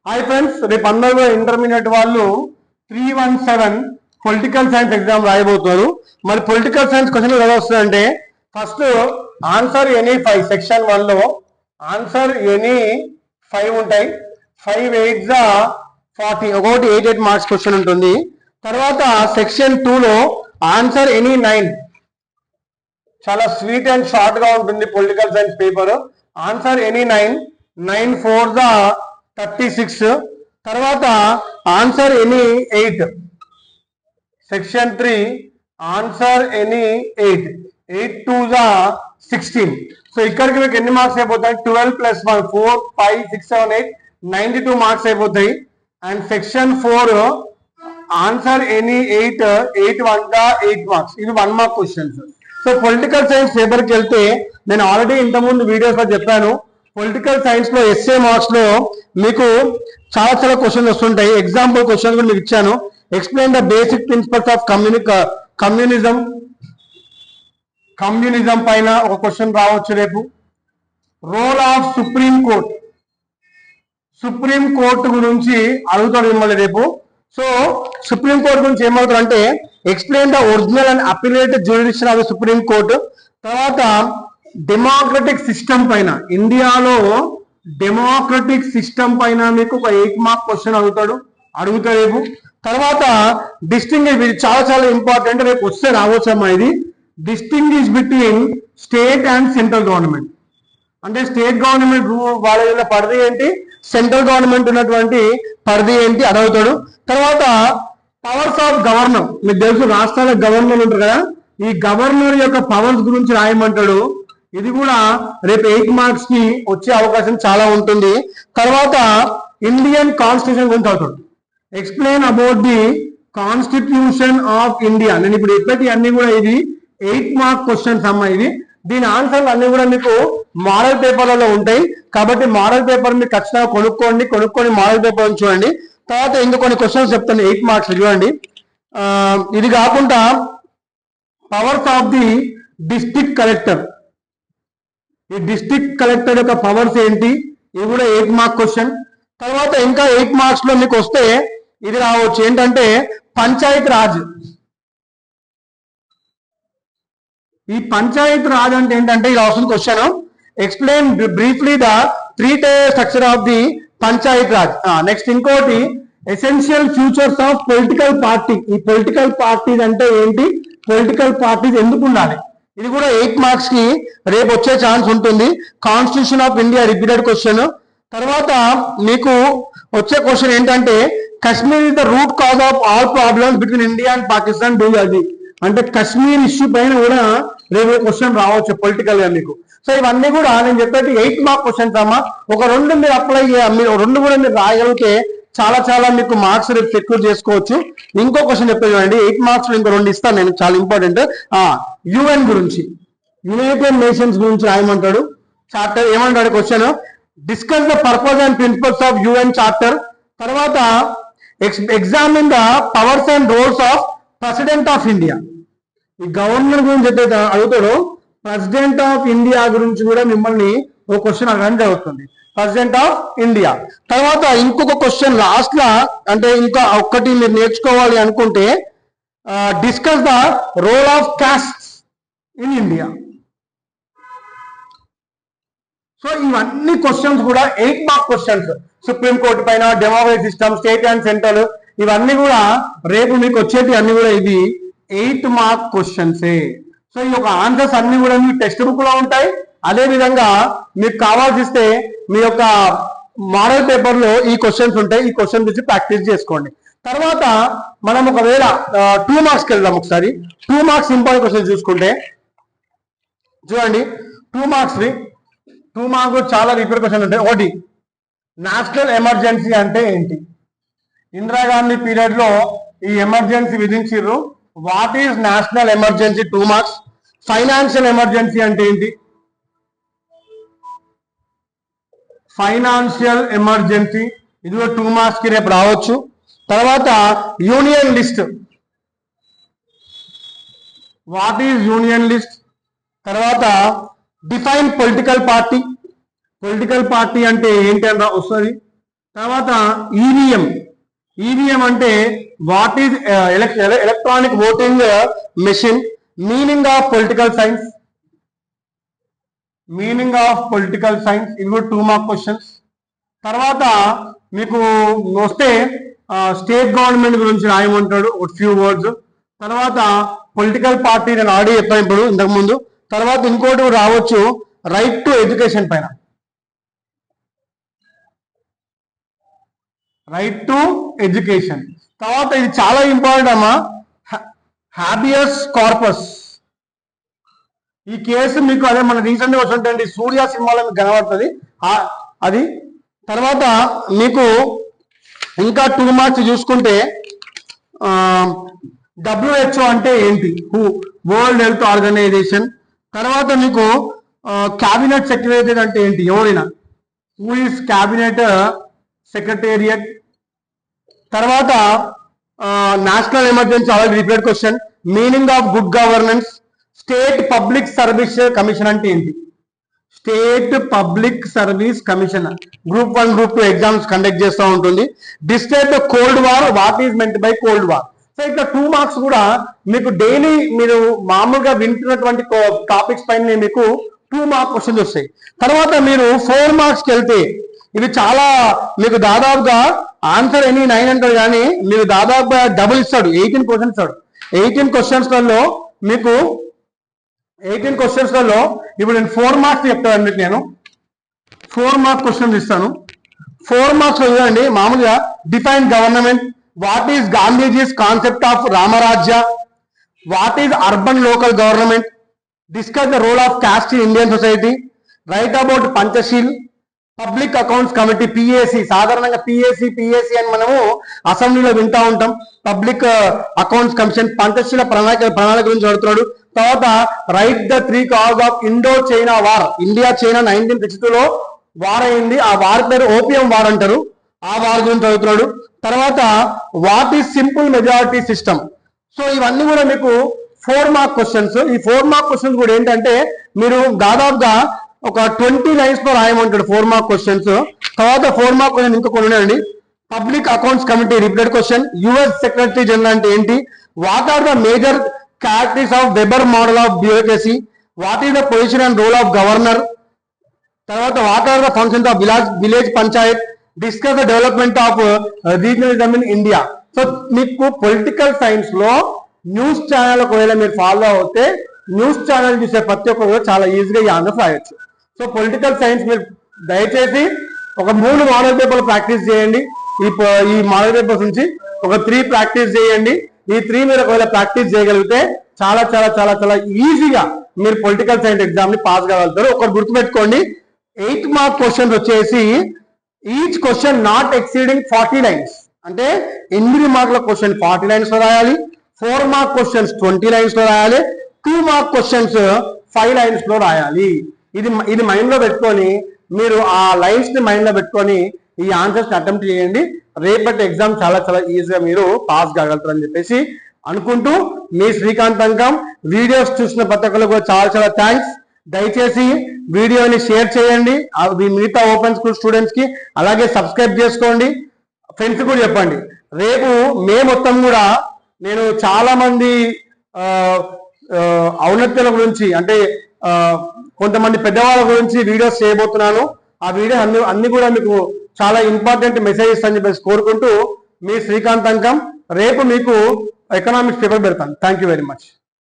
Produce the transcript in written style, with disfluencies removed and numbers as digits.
Hi friends, రేపు అందరూ intermediate వాళ్ళు 317 పొలిటికల్ సైన్స్ ఎగ్జామ్ రాయబోతున్నారు. మరి పొలిటికల్ సైన్స్ క్వశ్చన్ ఎలా వస్తుందంటే, ఫస్ట్ ఆన్సర్ ఎనీ 5 సెక్షన్ 1 లో ఆన్సర్ ఎనీ 5 ఉంటాయి. 5 8 40, ఒకటి 8 మార్క్స్ క్వశ్చన్ ఉంటుంది. తర్వాత సెక్షన్ 2 లో ఆన్సర్ ఎనీ 9, చాలా స్వీట్ అండ్ షార్ట్ గా ఉంటుంది political science paper. Answer any 9, 9 4 36. తర్వాత answer any 8, section 3 answer any 8, 8 2 16. So ఇక్కడికి మీకు ఎన్ని మార్క్స్ అయిపోతాయి? 12 + 1 4 5 6 7 8 92 మార్క్స్ అయిపోతాయి. And section 4 answer any 8, 8 1 8 marks. ఇవి 1 mark questions. So political science పేపర్కి వెళ్తే నేను ఆల్రెడీ ఇంతకుముందు వీడియోస్ లో చెప్పాను, పొలిటికల్ సైన్స్ లో ఎస్ఏ మార్క్స్ లో మీకు చాలా క్వశ్చన్స్ వస్తుంటాయి. ఎగ్జాంపుల్ క్వశ్చన్స్ కూడా మీకు ఇచ్చాను. Explain the basic principles of communism పైన ఒక క్వశ్చన్ రావచ్చు రేపు. రోల్ ఆఫ్ సుప్రీం కోర్టు గురించి అడుగుతాడు మిమ్మల్ని రేపు. సో సుప్రీం కోర్టు గురించి ఏమవుతారు అంటే, explain the original and appellate jurisdiction of the supreme court. తర్వాత డెమోక్రటిక్ సిస్టమ్ పైన, ఇండియాలో డెమోక్రటిక్ సిస్టమ్ పైన మీకు ఒక 8 మార్క్ క్వశ్చన్ అడుగుతాడు రేపు. తర్వాత డిస్టింగ్విష్, చాలా ఇంపార్టెంట్, రేపు వస్తే రావచ్చమ్మా ఇది. Distinguish between state and central government. అంటే స్టేట్ గవర్నమెంట్ వాళ్ళ పరిధి ఏంటి, సెంట్రల్ గవర్నమెంట్ ఉన్నటువంటి పరిధి ఏంటి అడుగుతాడు. తర్వాత పవర్స్ ఆఫ్ గవర్నర్, మీకు తెలుసు రాష్ట్రాల గవర్నర్ ఉంటారు కదా, ఈ గవర్నర్ యొక్క పవర్స్ గురించి రాయమంటాడు. ఇది కూడా రేపు 8 మార్క్స్ కి వచ్చే అవకాశం చాలా ఉంటుంది. తర్వాత ఇండియన్ కాన్స్టిట్యూషన్ గురించి అవుతాడు. Explain about the constitution of India. నేను ఇప్పుడు ఇప్పటి అన్ని కూడా ఇది 8 మార్క్ క్వశ్చన్స్ అమ్మా. ఇది దీని ఆన్సర్లు అన్ని కూడా మీకు మోడల్ పేపర్లలో ఉంటాయి. కాబట్టి మోడల్ పేపర్ మీరు ఖచ్చితంగా కొనుక్కొని మోడల్ పేపర్ చూడండి. తర్వాత ఇంకా కొన్ని క్వశ్చన్స్ చెప్తాను 8 మార్క్స్ చూడండి. ఇది కాకుండా powers of the district collector, ఈ డిస్ట్రిక్ట్ కలెక్టర్ యొక్క పవర్స్ ఏంటి, ఇది కూడా 8 మార్క్ క్వశ్చన్. తర్వాత ఇంకా 8 మార్క్స్ లో మీకు వస్తే ఇది రావచ్చు, ఏంటంటే పంచాయత్ రాజ్. ఈ పంచాయత్ రాజ్ అంటే ఏంటంటే ఇలా వస్తుంది question. Explain briefly the 3 tier structure of the Panchayat Raj. Next ఇంకోటి essential futures of political party. ఈ పొలిటికల్ పార్టీస్ అంటే ఏంటి, పొలిటికల్ పార్టీస్ ఎందుకు ఉండాలి, ఇది కూడా 8 మార్క్స్ కి రేపు వచ్చే ఛాన్స్ ఉంటుంది. Constitution of India repeated question. తర్వాత మీకు వచ్చే క్వశ్చన్ ఏంటంటే, Kashmir is the root cause of all problems between India and Pakistan do అది. అంటే కశ్మీర్ ఇష్యూ పైన కూడా రేపు క్వశ్చన్ రావచ్చు పొలిటికల్ గా మీకు. సో ఇవన్నీ కూడా నేను చెప్పేది 8 మార్క్ క్వశ్చన్స్ అమ్మా. ఒక 2 మీరు అప్లై మీరు 2 కూడా మీరు రాయగలిగితే చాలా మీకు మార్క్స్ రేపు సెక్యూర్ చేసుకోవచ్చు. ఇంకో క్వశ్చన్ చెప్పేది చూడండి, 8 మార్క్స్ ఇంకో 2 ఇస్తాను నేను, చాలా ఇంపార్టెంట్. యుఎన్ గురించి, యునైటెడ్ నేషన్స్ గురించి రాయమంటాడు. చాప్టర్ ఏమంటాడు question, discuss the purpose and principles of UN charter. తర్వాత examine the powers and roles of president of India. ఈ గవర్నర్ గురించి అయితే అడుగుతాడు, ప్రెసిడెంట్ ఆఫ్ ఇండియా గురించి కూడా మిమ్మల్ని ఒక క్వశ్చన్ అడగడం జరుగుతుంది, ప్రెసిడెంట్ ఆఫ్ ఇండియా. తర్వాత ఇంకొక క్వశ్చన్ లాస్ట్ లా, అంటే ఇంకా ఒక్కటి మీరు నేర్చుకోవాలి అనుకుంటే, discuss the role of castes in India. So ఇవన్నీ క్వశ్చన్స్ కూడా 8 మార్క్ క్వశ్చన్స్. సుప్రీం కోర్టు పైన, democratic system, state and central, ఇవన్నీ కూడా రేపు మీకు వచ్చేటి అన్ని కూడా ఇది 8 మార్క్ క్వశ్చన్సే. సో ఈ యొక్క ఆన్సర్స్ అన్ని కూడా మీ టెక్స్ట్ బుక్ లో ఉంటాయి. అదే విధంగా మీకు కావాల్సిస్తే మీ యొక్క మోడల్ పేపర్ లో ఈ క్వశ్చన్స్ ఉంటాయి. ఈ క్వశ్చన్ గురించి ప్రాక్టీస్ చేసుకోండి. తర్వాత మనం ఒకవేళ 2 మార్క్స్కి వెళ్దాం. ఒకసారి 2 మార్క్స్ ఇంపార్టెంట్ క్వశ్చన్ చూసుకుంటే చూడండి, 2 మార్క్స్ చాలా రిపీట్ క్వశ్చన్ ఉంటాయి. ఒకటి, నేషనల్ ఎమర్జెన్సీ అంటే ఏంటి? ఇందిరాగాంధీ పీరియడ్ లో ఈ ఎమర్జెన్సీ విధించారు. What is national emergency? 2 marks. Financial emergency అంటే ఏంటి? ఫైనాన్షియల్ ఎమర్జెన్సీ, ఇది కూడా 2 మార్క్స్ కి రేపు రావచ్చు. తర్వాత union list, what is union list? తర్వాత డిఫైన్ పొలిటికల్ పార్టీ అంటే ఏంటి అని వస్తుంది. తర్వాత ఈవీఎం అంటే what is electronic voting machine. Meaning of political science ఇవి కూడా 2 మార్క్ క్వశ్చన్స్. తర్వాత మీకు వస్తే స్టేట్ గవర్నమెంట్ గురించి రాయమంటాడు ఒక ఫ్యూ వర్డ్స్. తర్వాత పొలిటికల్ పార్టీ నేను ఆల్రెడీ చెప్పాను ఇప్పుడు ఇంతకుముందు. తర్వాత ఇంకోటి రావచ్చు రైట్ టు ఎడ్యుకేషన్ పైన, రైట్ టు ఎడ్యుకేషన్. తర్వాత ఇది చాలా ఇంపార్టెంట్ అమ్మా, హ్యాబియస్ కార్పస్. ఈ కేసు మీకు అదే మన రీసెంట్గా వచ్చినటువంటి సూర్య సినిమాలో మీకు కనబడుతుంది అది. తర్వాత మీకు ఇంకా 2 మార్క్స్ చూసుకుంటే WHO అంటే ఏంటి, వరల్డ్ హెల్త్ ఆర్గనైజేషన్. తర్వాత మీకు క్యాబినెట్ సెక్రటరీ అంటే ఏంటి, ఎవరైనా హూ ఈస్ క్యాబినెట్ సెక్రటేరియట్. తర్వాత national emergency already repeated question. Meaning of good governance. State public service commission అంటే ఏంటి, state public service commission group 1 group 2 exams conduct చేస్తూ ఉంటుంది. Describe the cold war, what is meant by cold war. So ఇట్లా 2 marks కూడా మీకు daily మీరు మామూలుగా వింటున్నటువంటి టాపిక్స్ పైన మీకు 2 మార్క్ క్వశ్చన్స్ వస్తాయి. తర్వాత మీరు 4 మార్క్స్కి వెళ్తే ఇవి చాలా మీకు దాదాపుగా ఆన్సర్ ఎనీ 9 అంటారు, కానీ మీకు దాదాపుగా డబుల్ ఇస్తాడు, 18 క్వశ్చన్స్ ఇస్తాడు. 18 క్వశ్చన్స్లలో మీకు 18 క్వశ్చన్స్లలో ఇప్పుడు నేను 4 మార్క్స్ చెప్తాను అన్నట్టు. నేను 4 మార్క్ క్వశ్చన్స్ ఇస్తాను. 4 మార్క్స్ చూడండి. మామూలుగా define government, what is Gandhiji's concept of Ramrajya, what is urban local government, discuss the role of caste in Indian society, write about Panchsheel, public accounts committee PAC. సాధారణంగా పిఏసి అని మనము అసెంబ్లీలో వింటా ఉంటాం. పబ్లిక్ అకౌంట్స్ కమిషన్ పంచశీల ప్రణాళిక గురించి అడుగుతున్నాడు. తర్వాత write the 3 cause of Indo China war. India China 1962లో వార్ అయింది, ఆ వార్ పేరు ఓపియం వార్ అంటారు, ఆ వార్ గురించి చదువుతున్నాడు. తర్వాత what is simple majority system. So ఇవన్నీ కూడా మీకు 4 మార్క్ క్వశ్చన్స్. ఈ 4 మార్క్ క్వశ్చన్స్ కూడా ఏంటంటే మీరు దాదాపుగా ఒక 20 లైన్స్ లో రాయమంటాడు 4 మార్క్ క్వశ్చన్స్. తర్వాత 4 మార్క్ క్వశ్చన్ ఇంకా కొన్ని ఉన్నాయండి. Public accounts committee repeated question. US secretary general అంటే ఏంటి, what are the major characteristics of Weber model of bureaucracy, what is the position and role of governor. తర్వాత what are the functions of village panchayat, discuss the development of regionalism in India. So మీకు political science లో news channel ఒకవేళ మీరు follow అవుతే news channel చూసే ప్రతి ఒక్కరు చాలా ఈజీగా ఈ ఆన్సర్ రాయొచ్చు. సో పొలిటికల్ సైన్స్ మీరు దయచేసి ఒక 3 మోడల్ పేపర్లు ప్రాక్టీస్ చేయండి. ఈ మోడల్ పేపర్స్ నుంచి ఒక 3 ప్రాక్టీస్ చేయండి. ఈ 3 మీరు ఒకవేళ ప్రాక్టీస్ చేయగలిగితే చాలా చాలా చాలా చాలా ఈజీగా మీరు పొలిటికల్ సైన్స్ ఎగ్జామ్ ని పాస్ కాగలుగుతారు. ఒకటి గుర్తుపెట్టుకోండి, 8 మార్క్ క్వశ్చన్స్ వచ్చేసి each question not exceeding 40 lines. అంటే 8 మార్కుల క్వశ్చన్ 40 లైన్స్ లో రాయాలి, 4 మార్క్ క్వశ్చన్స్ 20 లైన్స్ లో రాయాలి, 2 మార్క్ క్వశ్చన్స్ 5 లైన్స్ లో రాయాలి. ఇది మైండ్ లో పెట్టుకొని మీరు ఆ లైన్స్ ని మైండ్ లో పెట్టుకొని ఈ ఆన్సర్స్ అటెంప్ట్ చేయండి. రేపటి ఎగ్జామ్ చాలా చాలా ఈజీగా మీరు పాస్ కాగలుగుతారని చెప్పేసి అనుకుంటూ మీ శ్రీకాంత్ అంకం. వీడియోస్ చూసిన ప్రతి ఒక్కరికి కూడా చాలా చాలా థ్యాంక్స్. దయచేసి వీడియోని షేర్ చేయండి మిగతా ఓపెన్ స్కూల్ స్టూడెంట్స్ కి, అలాగే సబ్స్క్రైబ్ చేసుకోండి, ఫ్రెండ్స్ కూడా చెప్పండి. రేపు మే మొత్తం కూడా నేను చాలా మంది ఔన్నత్యాల గురించి అంటే కొంతమంది పెద్దవాళ్ళ గురించి వీడియోస్ చేయబోతున్నాను. ఆ వీడియో అన్ని కూడా మీకు చాలా ఇంపార్టెంట్ మెసేజెస్ అని చెప్పేసి కోరుకుంటూ మీ శ్రీకాంత్ అంకం. రేపు మీకు ఎకనామిక్స్ పేపర్ పెడతాను. Thank you very much.